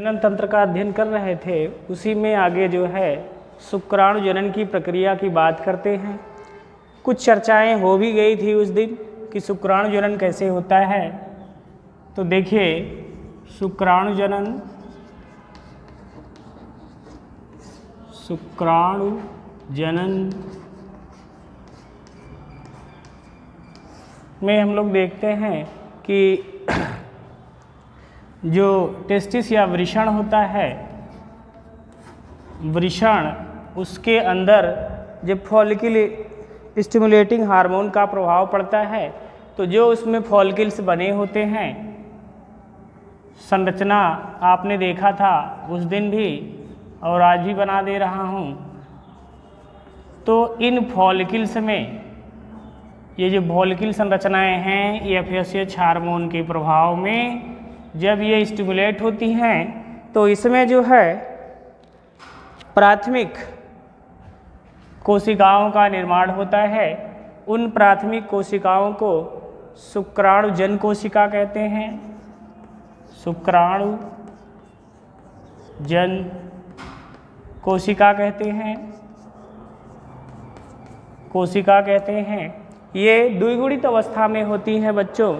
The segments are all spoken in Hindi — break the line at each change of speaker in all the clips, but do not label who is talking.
जनन तंत्र का अध्ययन कर रहे थे, उसी में आगे जो है शुक्राणु जनन की प्रक्रिया की बात करते हैं। कुछ चर्चाएं हो भी गई थी उस दिन कि शुक्राणु जनन कैसे होता है। तो देखिए, शुक्राणु जनन में हम लोग देखते हैं कि जो टेस्टिस या वृषण होता है, वृषण उसके अंदर जब फॉलिकल स्टिमुलेटिंग हार्मोन का प्रभाव पड़ता है तो जो उसमें फॉलिकल्स बने होते हैं, संरचना आपने देखा था उस दिन भी और आज भी बना दे रहा हूँ। तो इन फॉलिकल्स में ये जो फॉलिकल संरचनाएं हैं ये FSH हार्मोन के प्रभाव में जब ये स्टिमुलेट होती हैं तो इसमें जो है प्राथमिक कोशिकाओं का निर्माण होता है। उन प्राथमिक कोशिकाओं को शुक्राणु जन कोशिका कहते हैं। शुक्राणु जन कोशिका कहते हैं। ये द्विगुणित अवस्था में होती हैं बच्चों,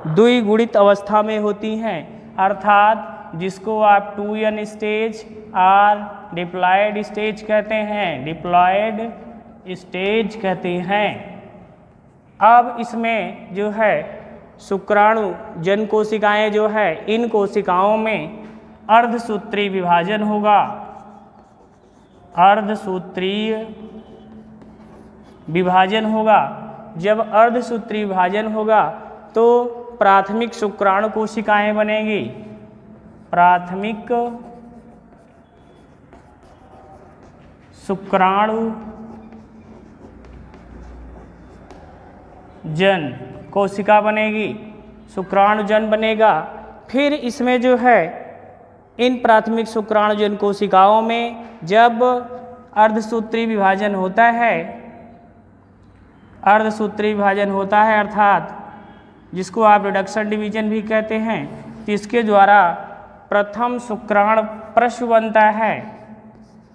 द्विगुणित अवस्था में होती हैं, अर्थात जिसको आप 2n स्टेज और डिप्लॉयड स्टेज कहते हैं, अब इसमें जो है शुक्राणु जन कोशिकाएं जो है, इन कोशिकाओं में अर्धसूत्रीय विभाजन होगा। अर्धसूत्रीय विभाजन होगा। जब अर्धसूत्रीय विभाजन होगा तो प्राथमिक शुक्राणु कोशिकाएं बनेगी। प्राथमिक शुक्राणु जन कोशिका बनेगी, शुक्राणु जन बनेगा। फिर इसमें जो है इन प्राथमिक शुक्राणु जन कोशिकाओं में जब अर्धसूत्रीय विभाजन होता है, अर्थात जिसको आप रिडक्शन डिवीजन भी कहते हैं, तो इसके द्वारा प्रथम शुक्राणु प्रश्न बनता है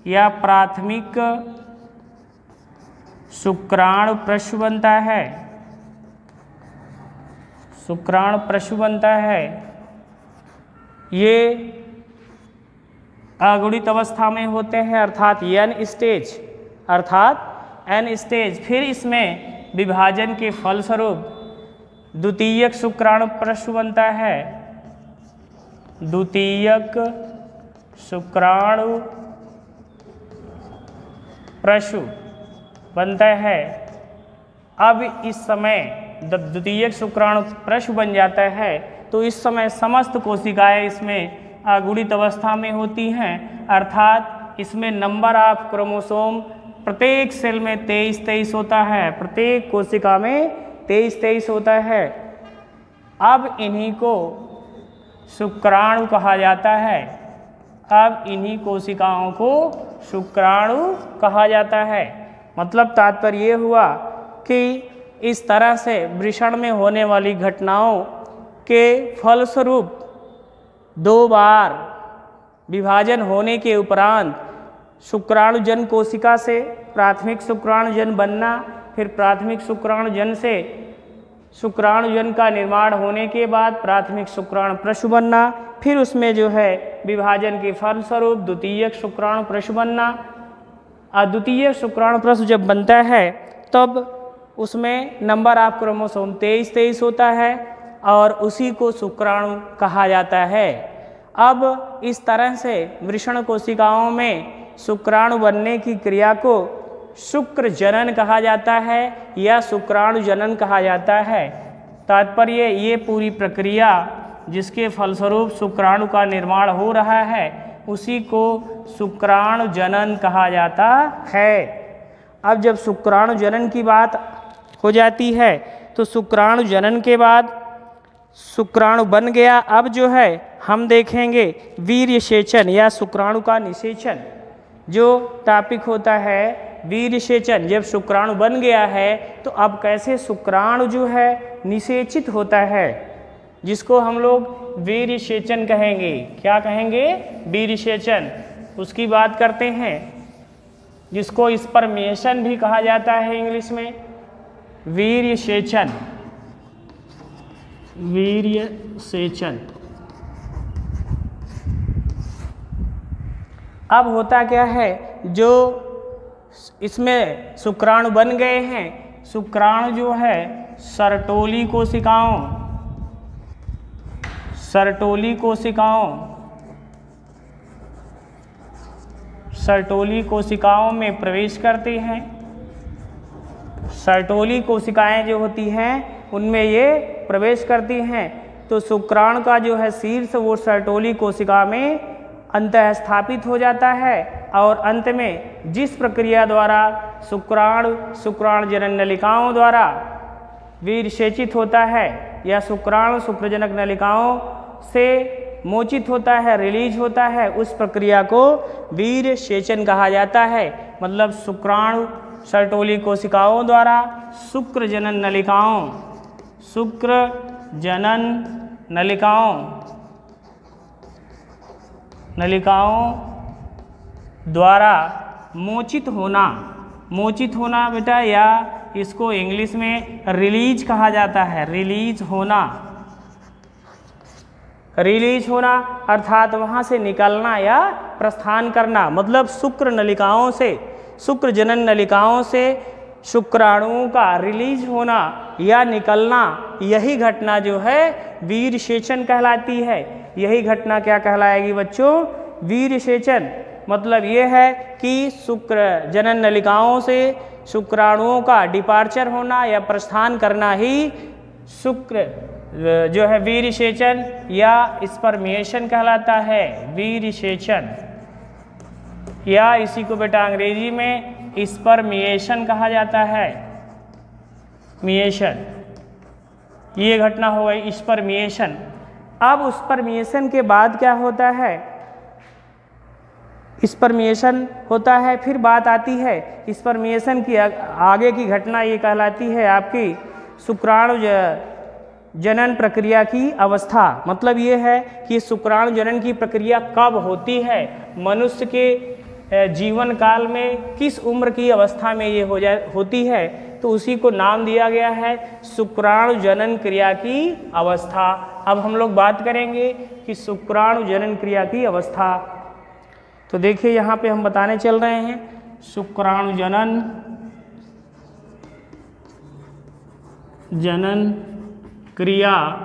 या प्राथमिक शुक्राणु प्रश्न बनता है। ये अगुणित अवस्था में होते हैं, अर्थात n स्टेज। फिर इसमें विभाजन के फलस्वरूप द्वितीयक शुक्राणु प्रश्न बनता है। द्वितीयक शुक्राणु प्रश्न बनता है। अब इस समय जब द्वितीयक शुक्राणु प्रश्न बन जाता है तो इस समय समस्त कोशिकाएं इसमें अगुणित अवस्था में होती हैं, अर्थात इसमें नंबर ऑफ क्रोमोसोम प्रत्येक सेल में 23-23 होता है, प्रत्येक कोशिका में 23-23 होता है। अब इन्हीं को शुक्राणु कहा जाता है। अब इन्हीं कोशिकाओं को शुक्राणु कहा जाता है। मतलब तात्पर्य ये हुआ कि इस तरह से वृषण में होने वाली घटनाओं के फलस्वरूप 2 बार विभाजन होने के उपरांत शुक्राणु जन कोशिका से प्राथमिक शुक्राणु जन बनना, फिर प्राथमिक शुक्राणु जन से शुक्राणु जन का निर्माण होने के बाद प्राथमिक शुक्राणु प्रश्न बनना, फिर उसमें जो है विभाजन के फलस्वरूप द्वितीयक शुक्राणु प्रश्न बनना। द्वितीयक शुक्राणु प्रश्न जब बनता है तब उसमें नंबर ऑफ क्रोमोसोम 23-23 होता है और उसी को शुक्राणु कहा जाता है। अब इस तरह से वृषण कोशिकाओं में शुक्राणु बनने की क्रिया को शुक्र जनन कहा जाता है या शुक्राणु जनन कहा जाता है। तात्पर्य ये पूरी प्रक्रिया जिसके फलस्वरूप शुक्राणु का निर्माण हो रहा है उसी को शुक्राणु जनन कहा जाता है। अब जब शुक्राणु जनन की बात हो जाती है तो शुक्राणु जनन के बाद शुक्राणु बन गया। अब जो है हम देखेंगे वीर्यसेचन या शुक्राणु का निषेचन। जो टॉपिक होता है वीर्यसेचन, जब शुक्राणु बन गया है तो अब कैसे शुक्राणु जो है निषेचित होता है। जिसको हम लोग वीर्यसेचन कहेंगे। क्या कहेंगे? वीर्यसेचन। उसकी बात करते हैं, जिसको स्पर्मेशन भी कहा जाता है इंग्लिश में, वीर्यसेचन, वीर्यसेचन। अब होता क्या है, जो इसमें शुक्राणु बन गए हैं, शुक्राणु जो है सर्टोली कोशिकाओं, सर्टोली कोशिकाओं, सर्टोली कोशिकाओं में प्रवेश करते हैं। सर्टोली कोशिकाएं जो होती हैं उनमें ये प्रवेश करती हैं। तो शुक्राणु का जो है शीर्ष वो सर्टोली कोशिका में अंतः स्थापित हो जाता है और अंत में जिस प्रक्रिया द्वारा शुक्राणु शुक्राणुजनन नलिकाओं द्वारा वीर्यसेचित होता है या शुक्राणु शुक्रजनक नलिकाओं से मोचित होता है, रिलीज होता है, उस प्रक्रिया को वीर्यसेचन कहा जाता है। मतलब शुक्राणु सर्टोली कोशिकाओं द्वारा शुक्रजनन नलिकाओं, शुक्रजनन नलिकाओं द्वारा मोचित होना, मोचित होना बेटा, या इसको इंग्लिश में रिलीज कहा जाता है, रिलीज होना, रिलीज होना अर्थात वहाँ से निकलना या प्रस्थान करना। मतलब शुक्र नलिकाओं से, शुक्र जनन नलिकाओं से शुक्राणुओं का रिलीज होना या निकलना, यही घटना जो है वीर्यसेचन कहलाती है। यही घटना क्या कहलाएगी बच्चों? वीर्यसेचन। मतलब ये है कि शुक्र जनन नलिकाओं से शुक्राणुओं का डिपार्चर होना या प्रस्थान करना ही शुक्र जो है वीर्यसेचन या स्पर्मेशन कहलाता है, वीर्यसेचन। या इसी को बेटा अंग्रेजी में स्पर्मेशन कहा जाता है, मिएशन। ये घटना हो गई स्पर्मेशन। अब स्पर्मेशन के बाद क्या होता है? स्पर्मेशन होता है, फिर बात आती है स्पर्मेशन की आगे की घटना, ये कहलाती है आपकी शुक्राणु जनन प्रक्रिया की अवस्था। मतलब ये है कि शुक्राणु जनन की प्रक्रिया कब होती है, मनुष्य के जीवन काल में किस उम्र की अवस्था में ये होती है, तो उसी को नाम दिया गया है शुक्राणु जनन क्रिया की अवस्था। अब हम लोग बात करेंगे कि शुक्राणु जनन क्रिया की अवस्था। तो देखिए यहाँ पे हम बताने चल रहे हैं शुक्राणु जनन क्रिया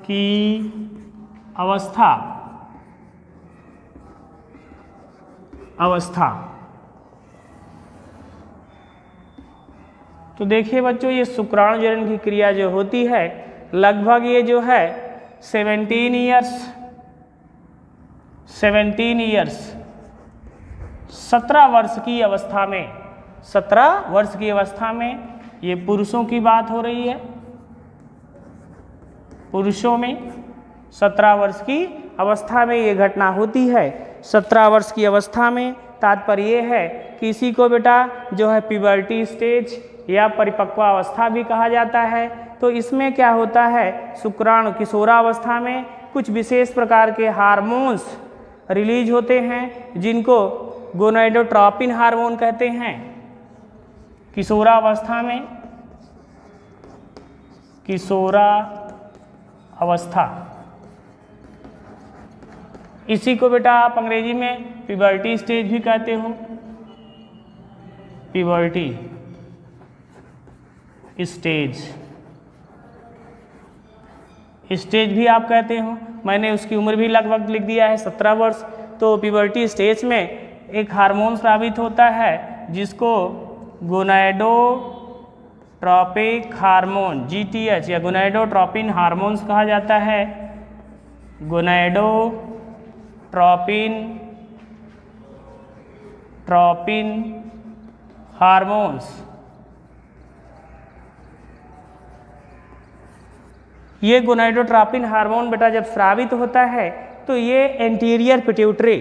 की अवस्था। तो देखिए बच्चों, ये शुक्राणु जनन की क्रिया जो होती है लगभग ये जो है 17 इयर्स 17 वर्ष की अवस्था में, 17 वर्ष की अवस्था में, ये पुरुषों की बात हो रही है, पुरुषों में 17 वर्ष की अवस्था में ये घटना होती है। 17 वर्ष की अवस्था में तात्पर्य ये है कि इसी को बेटा जो है प्यूबर्टी स्टेज या परिपक्वावस्था भी कहा जाता है। तो इसमें क्या होता है, शुक्राणु किशोरावस्था में कुछ विशेष प्रकार के हार्मोन्स रिलीज होते हैं जिनको गोनाडोट्रोपिन हार्मोन कहते हैं। किशोरावस्था में, किशोरावस्था, इसी को बेटा आप अंग्रेजी में प्यूबर्टी स्टेज भी कहते हो, प्यूबर्टी स्टेज भी आप कहते हो। मैंने उसकी उम्र भी लगभग लिख दिया है 17 वर्ष। तो प्यूबर्टी स्टेज में एक हार्मोन स्रावित होता है जिसको गोनाडोट्रोपिक हार्मोन GTH या गोनाडोट्रोपिन हार्मोन्स कहा जाता है। गोनाडोट्रोपिन हार्मोन्स, ये गोनाडोट्रोपिन हार्मोन बेटा जब स्रावित होता है तो ये एंटीरियर पिट्यूटरी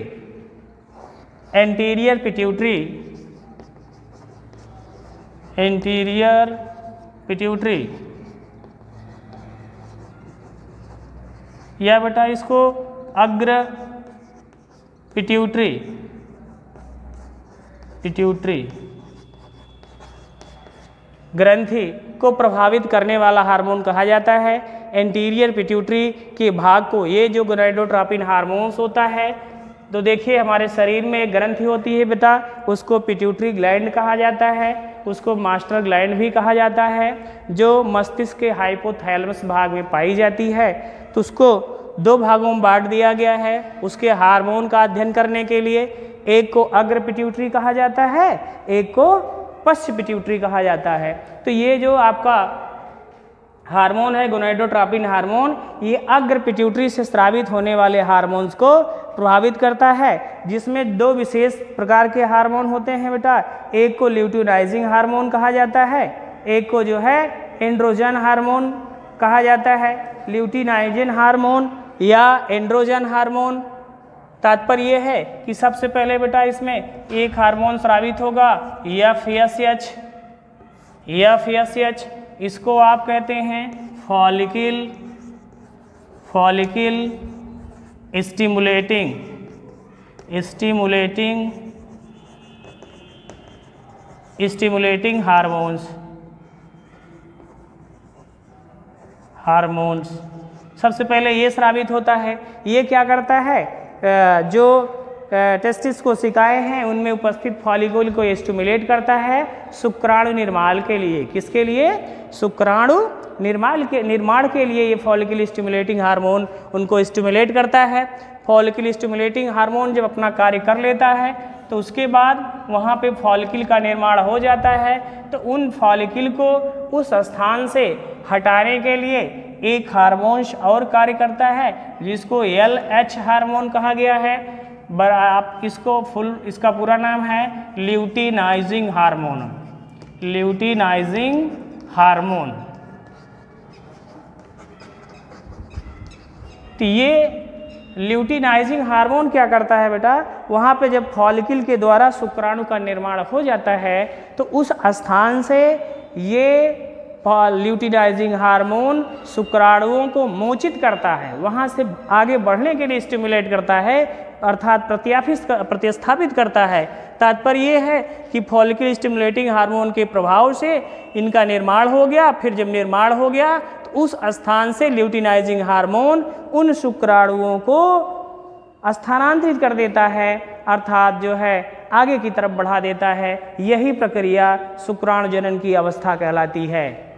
या बेटा इसको अग्र पिट्यूटरी ग्रंथि को प्रभावित करने वाला हार्मोन कहा जाता है। एंटीरियर पिट्यूटरी के भाग को, ये जो गोनाडोट्रोपिन हार्मोन्स होता है, तो देखिए हमारे शरीर में एक ग्रंथि होती है बेटा, उसको पिट्यूटरी ग्लैंड कहा जाता है, उसको मास्टर ग्लैंड भी कहा जाता है, जो मस्तिष्क के हाइपोथैलेमस भाग में पाई जाती है। तो उसको दो भागों में बांट दिया गया है उसके हार्मोन का अध्ययन करने के लिए। एक को अग्र पिट्यूटरी कहा जाता है, एक को पश्च पिट्यूटरी कहा जाता है। तो ये जो आपका हार्मोन है गोनाडोट्रोपिन हार्मोन, ये अग्र पिट्यूटरी से स्रावित होने वाले हार्मोन्स को प्रभावित करता है, जिसमें दो विशेष प्रकार के हार्मोन होते हैं बेटा। एक को ल्यूटिनाइजिंग हार्मोन कहा जाता है, एक को जो है एंड्रोजन हार्मोन कहा जाता है। ल्यूटिनाइजिंग हार्मोन या एंड्रोजन हार्मोन, तात्पर्य ये है कि सबसे पहले बेटा इसमें एक हार्मोन स्रावित होगा FSH, इसको आप कहते हैं फॉलिकल स्टिमुलेटिंग हार्मोन्स। सबसे पहले ये स्रावित होता है। ये क्या करता है, जो टेस्टिस कोशिकाएं हैं उनमें उपस्थित फॉलिकल को स्टिमुलेट करता है शुक्राणु निर्माण के लिए। किसके लिए? शुक्राणु निर्माण के लिए ये फॉलिकल स्टिमुलेटिंग हार्मोन उनको स्टिमुलेट करता है। फॉलिकल स्टिमुलेटिंग हार्मोन जब अपना कार्य कर लेता है तो उसके बाद वहाँ पे फॉलिकल का निर्माण हो जाता है। तो उन फॉलिकल को उस स्थान से हटाने के लिए एक हार्मोन और कार्य करता है जिसको LH हार्मोन कहा गया है। आप इसका पूरा नाम है ल्यूटिनाइजिंग हार्मोन। तो ये ल्यूटिनाइजिंग हार्मोन क्या करता है बेटा, वहाँ पे जब फॉलिकल के द्वारा शुक्राणु का निर्माण हो जाता है तो उस स्थान से ये ल्यूटिनाइजिंग हार्मोन शुक्राणुओं को मोचित करता है, वहाँ से आगे बढ़ने के लिए स्टिमुलेट करता है, अर्थात प्रतिस्थापित करता है। तात्पर्य ये है कि फॉलिकल स्टिमुलेटिंग हार्मोन के प्रभाव से इनका निर्माण हो गया। फिर जब निर्माण हो गया तो उस स्थान से ल्यूटिनाइजिंग हार्मोन उन शुक्राणुओं को स्थानांतरित कर देता है, अर्थात जो है आगे की तरफ बढ़ा देता है। यही प्रक्रिया शुक्राणु जनन की अवस्था कहलाती है।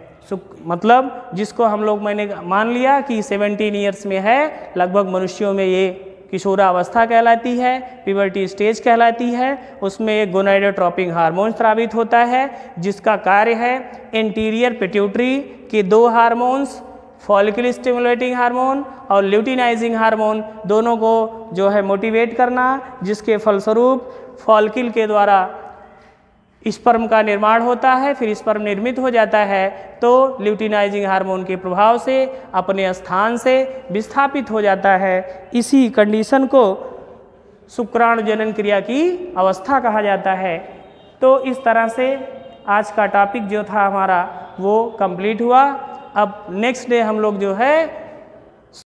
मतलब जिसको हम लोग मैंने मान लिया कि 17 ईयर्स में है, लगभग मनुष्यों में ये किशोरावस्था कहलाती है, प्यूबर्टी स्टेज कहलाती है। उसमें एक गोनाडोट्रोपिन हार्मोन स्रावित होता है जिसका कार्य है एंटीरियर पिट्यूटरी के दो हार्मोन्स, फॉलिकल स्टिमुलेटिंग हार्मोन और ल्यूटिनाइजिंग हार्मोन, दोनों को जो है मोटिवेट करना, जिसके फलस्वरूप फॉलिकल के द्वारा स्पर्म का निर्माण होता है। फिर स्पर्म निर्मित हो जाता है तो ल्यूटिनाइजिंग हार्मोन के प्रभाव से अपने स्थान से विस्थापित हो जाता है। इसी कंडीशन को शुक्राणु जनन क्रिया की अवस्था कहा जाता है। तो इस तरह से आज का टॉपिक जो था हमारा वो कंप्लीट हुआ। अब नेक्स्ट डे हम लोग जो है